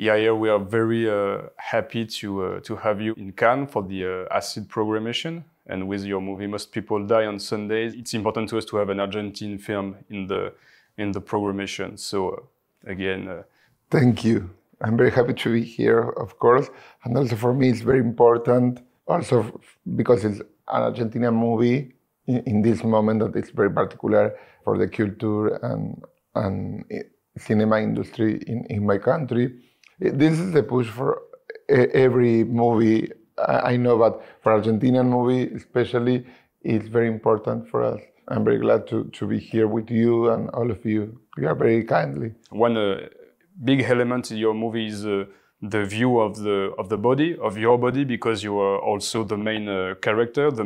Yeah, here we are very happy to have you in Cannes for the ACID programmation. And with your movie Most People Die on Sundays, it's important to us to have an Argentine film in the programmation. So again, thank you. I'm very happy to be here, of course, and also for me it's very important. Also because it's an Argentinian movie in this moment that it's very particular for the culture and cinema industry in my country. This is the push for every movie. I know, but for Argentinian movie especially, it's very important for us. I'm very glad to be here with you and all of you. You are very kindly. One big element in your movie is the view of the body, of your body, because you are also the main character, the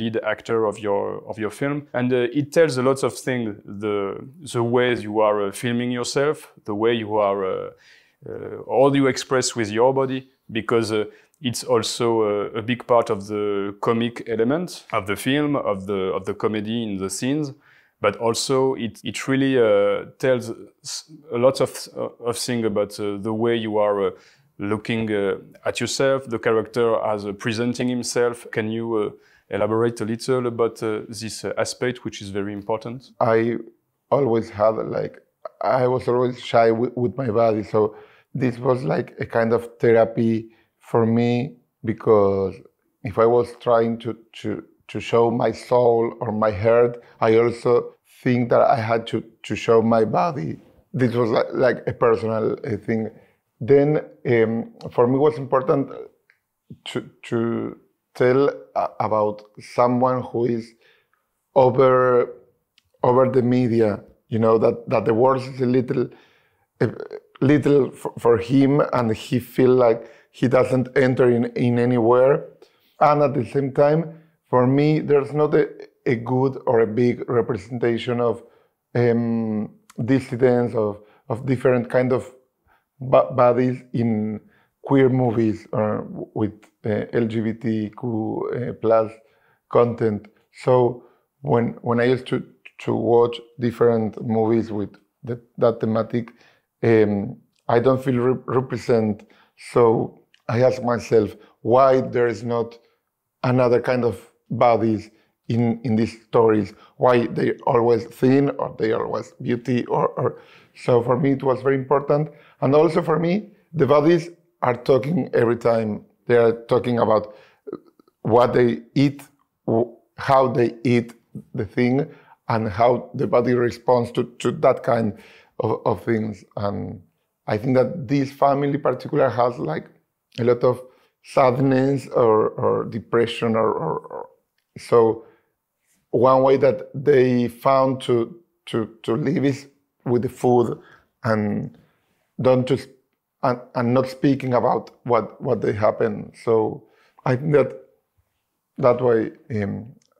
lead actor of your film, and it tells a lot of things. The ways you are filming yourself, the way you are, all you express with your body, because it's also a big part of the comic element of the film, of the comedy in the scenes. But also, it really tells a lot of things about the way you are looking at yourself, the character as presenting himself. Can you elaborate a little about this aspect, which is very important? I always had, I was always shy with my body. So this was like a kind of therapy for me, because if I was trying to show my soul or my heart, I also think that I had to show my body. This was like a personal thing. Then for me it was important to tell about someone who is over the media, you know, that the world is a little for him, and he feel like he doesn't enter in anywhere. And at the same time, for me, there's not a good or a big representation of dissidents, of different kind of bodies in queer movies or with LGBTQ plus content. So when I used to watch different movies with that thematic, I don't feel represent. So I ask myself why there is not another kind of bodies in these stories, why they always thin or they always beauty or so. For me it was very important. And also for me, the bodies are talking every time. They are talking about what they eat, how they eat the thing, and how the body responds to that kind of things. And I think that this family particular has like a lot of sadness or depression or so one way that they found to live is with the food and don't just and not speaking about what they happen. So I think that way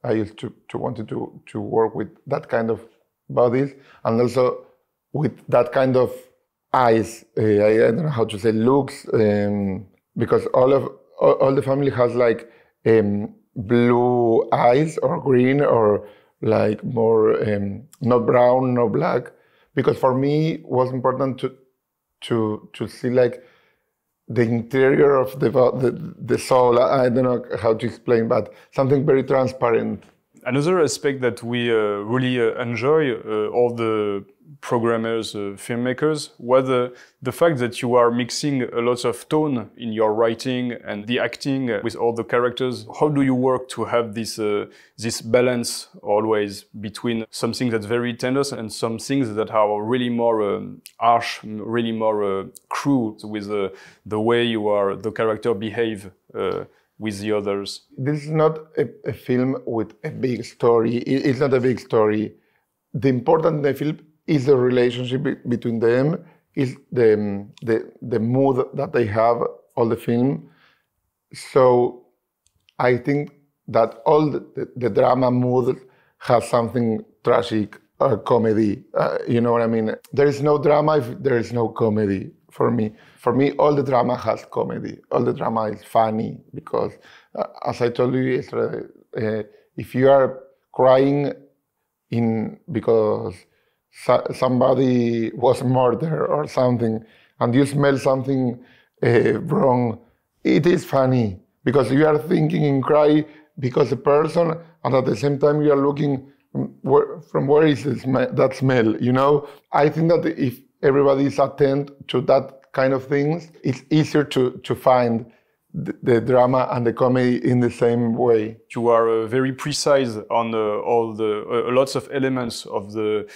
I used to wanted to work with that kind of bodies and also with that kind of eyes. I don't know how to say looks, because all the family has like blue eyes or green or like more not brown, no black. Because for me it was important to see like the interior of the soul. I don't know how to explain, but something very transparent. Another aspect that we really enjoy, all the programmers, filmmakers, was the fact that you are mixing a lot of tone in your writing and the acting with all the characters. How do you work to have this balance always between something that's very tender and some things that are really more harsh, really more cruel with the way the character behave with the others? This is not a film with a big story. It's not a big story. The important in the film is the relationship between them, is the mood that they have, all the film. So I think that all the drama mood has something tragic or comedy. You know what I mean? There is no drama if there is no comedy. For me, all the drama has comedy. All the drama is funny because, as I told you yesterday, if you are crying because somebody was murdered or something, and you smell something wrong, it is funny because you are thinking and cry because the person, and at the same time you are looking from where is that smell, you know? I think that if everybody is attentive to that kind of things, it's easier to find the drama and the comedy in the same way. You are very precise on all the lots of elements of the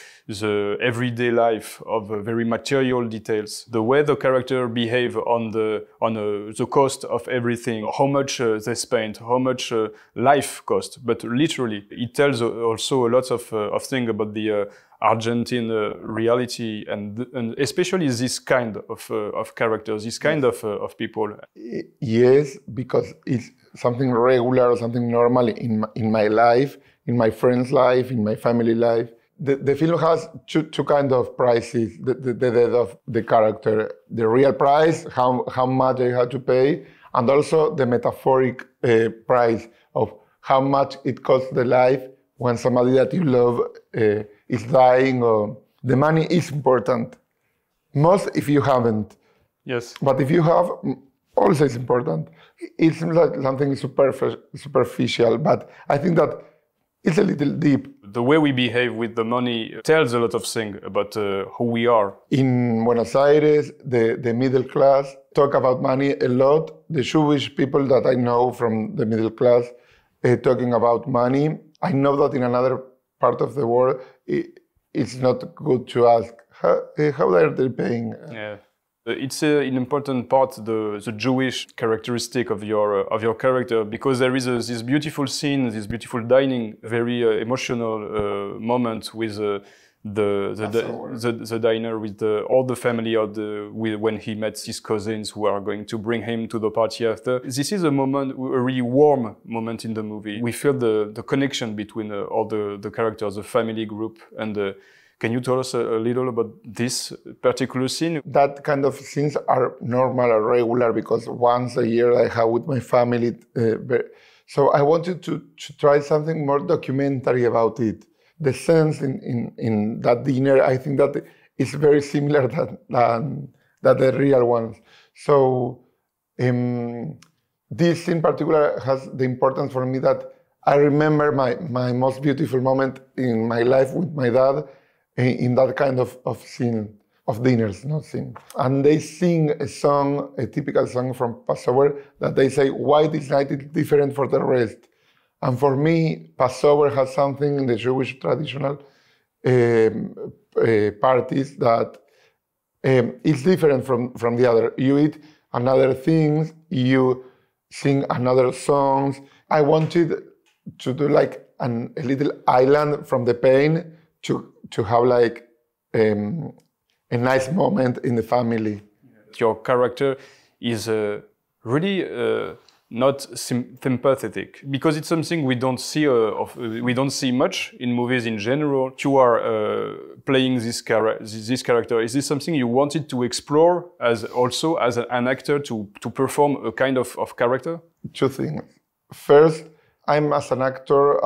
everyday life, of very material details. The way the character behave on the cost of everything, how much they spend, how much life cost. But literally, it tells also a lot of things about the Argentine reality, and especially this kind of characters, this kind of people. Yes, because it's something regular, something normal in my life, in my friend's life, in my family life. The film has two kind of prices: the death of the character, the real price, how much I had to pay, and also the metaphoric price of how much it costs the life when somebody that you love is dying. Or the money is important, most if you haven't. Yes. But if you have, also it's important. It seems like something superficial, but I think that it's a little deep. The way we behave with the money tells a lot of things about who we are. In Buenos Aires, the middle class talk about money a lot. The Jewish people that I know from the middle class talking about money. I know that in another part of the world, it's not good to ask, how are they paying? Yeah. It's an important part, the Jewish characteristic of your character, because there is this beautiful scene, this beautiful dining, very emotional moment with the diner with all the family when he met his cousins who are going to bring him to the party after. This is a moment, a really warm moment in the movie. We feel the connection between all the characters, the family group, and can you tell us a little about this particular scene? That kind of scenes are normal or regular because once a year I have with my family. So I wanted to try something more documentary about it. The sense in that dinner, I think that is very similar than the real ones. So this in particular has the importance for me that I remember my most beautiful moment in my life with my dad in that kind of scene, of dinners, not scene. And they sing a song, a typical song from Passover, that they say, why this night is different for the rest? And for me, Passover has something in the Jewish traditional parties that is different from the other. You eat another things, you sing another songs. I wanted to do like a little island from the pain to have like a nice moment in the family. Your character is really not sympathetic, because it's something we don't see much in movies in general. You are playing this character. Is this something you wanted to explore as an actor to perform a kind of character? Two things. First, I'm as an actor.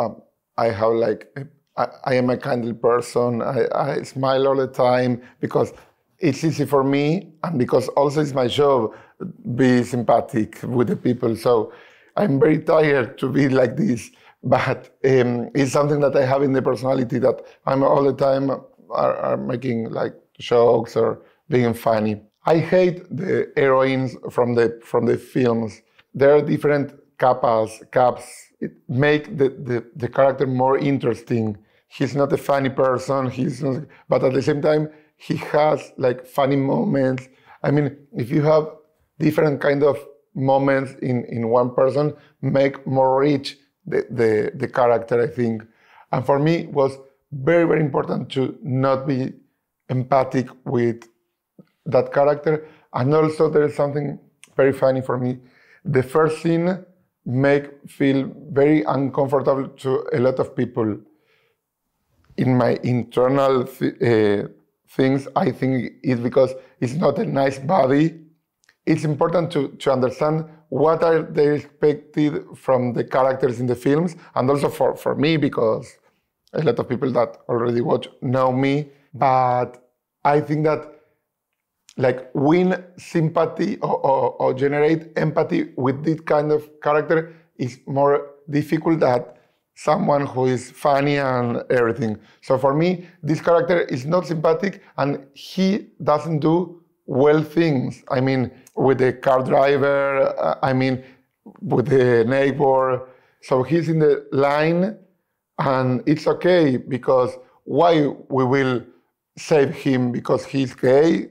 I have like. I am a kindly person. I smile all the time because it's easy for me, and because also it's my job, be sympathetic with the people. So I'm very tired to be like this, but it's something that I have in the personality that I'm all the time are making like jokes or being funny. I hate the heroines from the films. There are different caps. It make the character more interesting. He's not a funny person, but at the same time, he has like funny moments. I mean, if you have different kind of moments in one person, make more rich the character, I think. And for me, it was very, very important to not be empathic with that character. And also there is something very funny for me. The first scene feel very uncomfortable to a lot of people. In my internal things, I think it's because it's not a nice body. It's important to understand what are they expected from the characters in the films, and also for me, because a lot of people that already watch know me. But I think that like win sympathy or generate empathy with this kind of character is more difficult than someone who is funny and everything. So for me, this character is not sympathetic and he doesn't do well things. I mean, with the car driver, with the neighbor. So he's in the line and it's okay because why we will save him because he's gay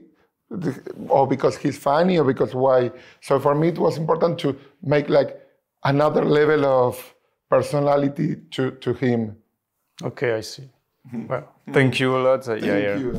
or because he's funny or because why. So for me, it was important to make like another level of personality to him. Okay, I see. Well, thank you a lot. Thank you.